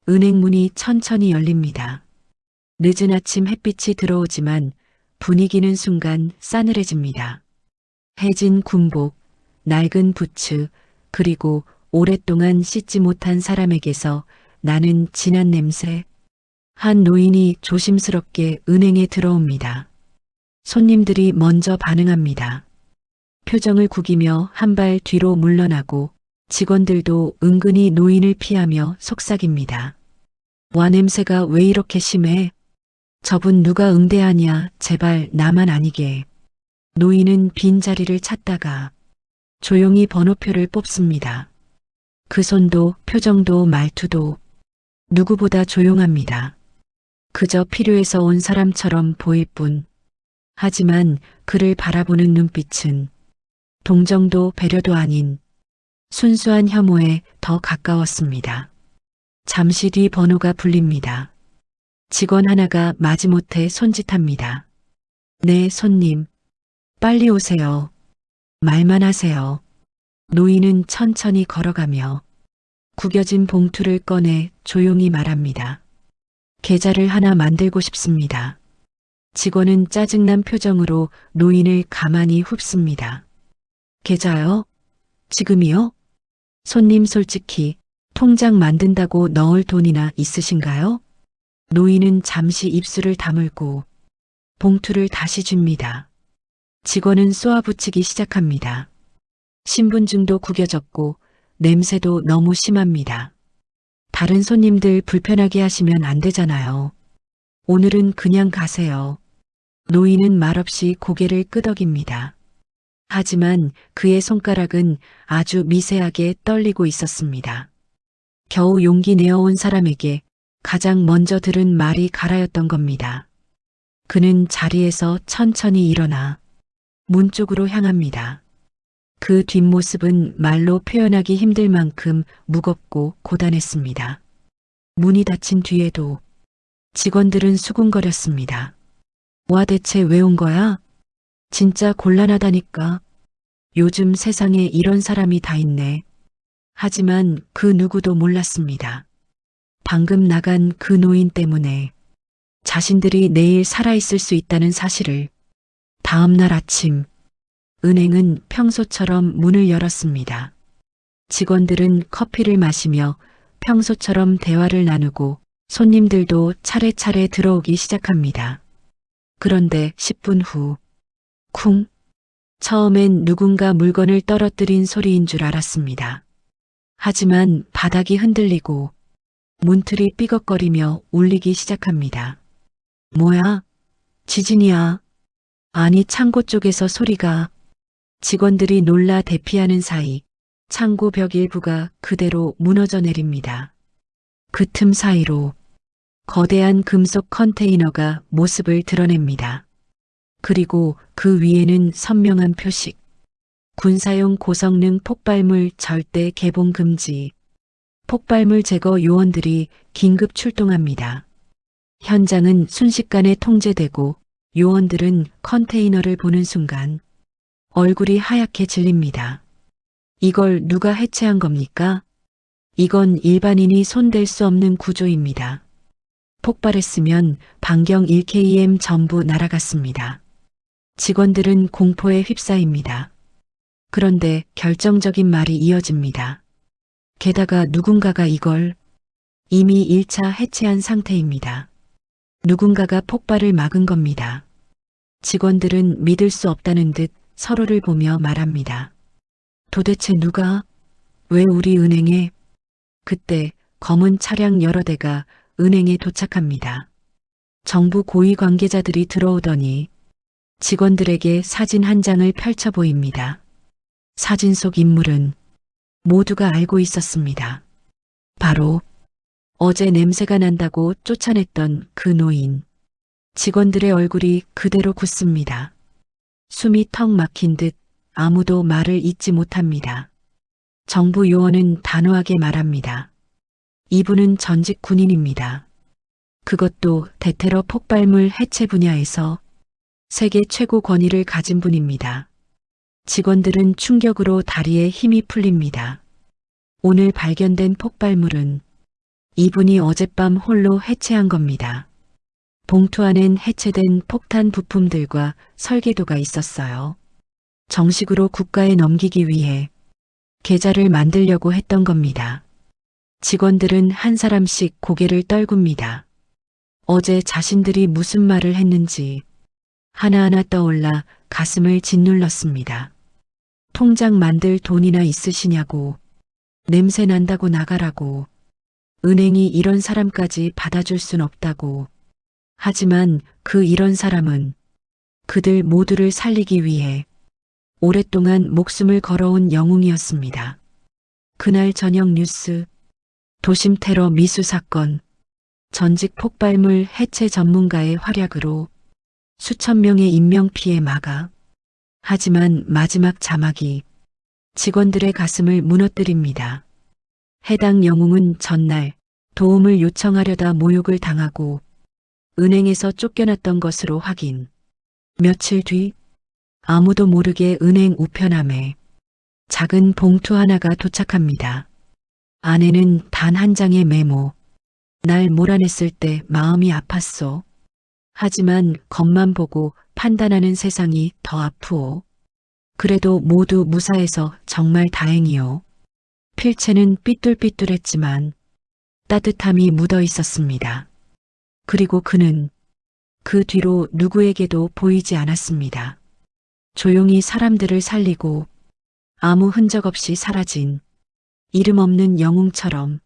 은행 문이 천천히 열립니다. 늦은 아침 햇빛이 들어오지만 분위기는 순간 싸늘해집니다. 해진 군복, 낡은 부츠, 그리고 오랫동안 씻지 못한 사람에게서 나는 진한 냄새. 한 노인이 조심스럽게 은행에 들어옵니다. 손님들이 먼저 반응합니다. 표정을 구기며 한 발 뒤로 물러나고 직원들도 은근히 노인을 피하며 속삭입니다. 와, 냄새가 왜 이렇게 심해? 저분 누가 응대하냐? 제발 나만 아니게. 노인은 빈자리를 찾다가 조용히 번호표를 뽑습니다. 그 손도 표정도 말투도 누구보다 조용합니다. 그저 필요해서 온 사람처럼 보일 뿐. 하지만 그를 바라보는 눈빛은 동정도 배려도 아닌 순수한 혐오에 더 가까웠습니다. 잠시 뒤 번호가 불립니다. 직원 하나가 마지못해 손짓합니다. 네, 손님. 빨리 오세요. 말만 하세요. 노인은 천천히 걸어가며 구겨진 봉투를 꺼내 조용히 말합니다. 계좌를 하나 만들고 싶습니다. 직원은 짜증난 표정으로 노인을 가만히 훑습니다. 계좌요? 지금이요? 손님, 솔직히 통장 만든다고 넣을 돈이나 있으신가요? 노인은 잠시 입술을 다물고 봉투를 다시 줍니다. 직원은 쏘아붙이기 시작합니다. 신분증도 구겨졌고 냄새도 너무 심합니다. 다른 손님들 불편하게 하시면 안 되잖아요. 오늘은 그냥 가세요. 노인은 말없이 고개를 끄덕입니다. 하지만 그의 손가락은 아주 미세하게 떨리고 있었습니다. 겨우 용기 내어온 사람에게 가장 먼저 들은 말이 가라였던 겁니다. 그는 자리에서 천천히 일어나 문 쪽으로 향합니다. 그 뒷모습은 말로 표현하기 힘들 만큼 무겁고 고단했습니다. 문이 닫힌 뒤에도 직원들은 수군거렸습니다. 와, 대체 왜 온 거야? 진짜 곤란하다니까. 요즘 세상에 이런 사람이 다 있네. 하지만 그 누구도 몰랐습니다. 방금 나간 그 노인 때문에 자신들이 내일 살아있을 수 있다는 사실을. 다음 날 아침, 은행은 평소처럼 문을 열었습니다. 직원들은 커피를 마시며 평소처럼 대화를 나누고 손님들도 차례차례 들어오기 시작합니다. 그런데 10분 후, 쿵! 처음엔 누군가 물건을 떨어뜨린 소리인 줄 알았습니다. 하지만 바닥이 흔들리고 문틀이 삐걱거리며 울리기 시작합니다. 뭐야? 지진이야. 아니, 창고 쪽에서 소리가. 직원들이 놀라 대피하는 사이 창고 벽 일부가 그대로 무너져 내립니다. 그 틈 사이로 거대한 금속 컨테이너가 모습을 드러냅니다. 그리고 그 위에는 선명한 표식. 군사용 고성능 폭발물 절대 개봉 금지. 폭발물 제거 요원들이 긴급 출동합니다. 현장은 순식간에 통제되고 요원들은 컨테이너를 보는 순간 얼굴이 하얗게 질립니다. 이걸 누가 해체한 겁니까? 이건 일반인이 손댈 수 없는 구조입니다. 폭발했으면 반경 1km 전부 날아갔습니다. 직원들은 공포에 휩싸입니다. 그런데 결정적인 말이 이어집니다. 게다가 누군가가 이걸 이미 1차 해체한 상태입니다. 누군가가 폭발을 막은 겁니다. 직원들은 믿을 수 없다는 듯 서로를 보며 말합니다. 도대체 누가? 왜 우리 은행에? 그때 검은 차량 여러 대가 은행에 도착합니다. 정부 고위 관계자들이 들어오더니 직원들에게 사진 한 장을 펼쳐 보입니다. 사진 속 인물은 모두가 알고 있었습니다. 바로 어제 냄새가 난다고 쫓아냈던 그 노인. 직원들의 얼굴이 그대로 굳습니다. 숨이 턱 막힌 듯 아무도 말을 잇지 못합니다. 정부 요원은 단호하게 말합니다. 이분은 전직 군인입니다. 그것도 대테러 폭발물 해체 분야에서 세계 최고 권위를 가진 분입니다. 직원들은 충격으로 다리에 힘이 풀립니다. 오늘 발견된 폭발물은 이분이 어젯밤 홀로 해체한 겁니다. 봉투 안엔 해체된 폭탄 부품들과 설계도가 있었어요. 정식으로 국가에 넘기기 위해 계좌를 만들려고 했던 겁니다. 직원들은 한 사람씩 고개를 떨굽니다. 어제 자신들이 무슨 말을 했는지 하나하나 떠올라 가슴을 짓눌렀습니다. 통장 만들 돈이나 있으시냐고, 냄새 난다고 나가라고, 은행이 이런 사람까지 받아줄 순 없다고. 하지만 그 이런 사람은 그들 모두를 살리기 위해 오랫동안 목숨을 걸어온 영웅이었습니다. 그날 저녁 뉴스, 도심 테러 미수 사건, 전직 폭발물 해체 전문가의 활약으로 수천 명의 인명 피해 막아. 하지만 마지막 자막이 직원들의 가슴을 무너뜨립니다. 해당 영웅은 전날 도움을 요청하려다 모욕을 당하고 은행에서 쫓겨났던 것으로 확인. 며칠 뒤 아무도 모르게 은행 우편함에 작은 봉투 하나가 도착합니다. 안에는 단 한 장의 메모. 날 몰아냈을 때 마음이 아팠소. 하지만 겉만 보고 판단하는 세상이 더 아프오. 그래도 모두 무사해서 정말 다행이오. 필체는 삐뚤삐뚤했지만 따뜻함이 묻어 있었습니다. 그리고 그는 그 뒤로 누구에게도 보이지 않았습니다. 조용히 사람들을 살리고 아무 흔적 없이 사라진 이름 없는 영웅처럼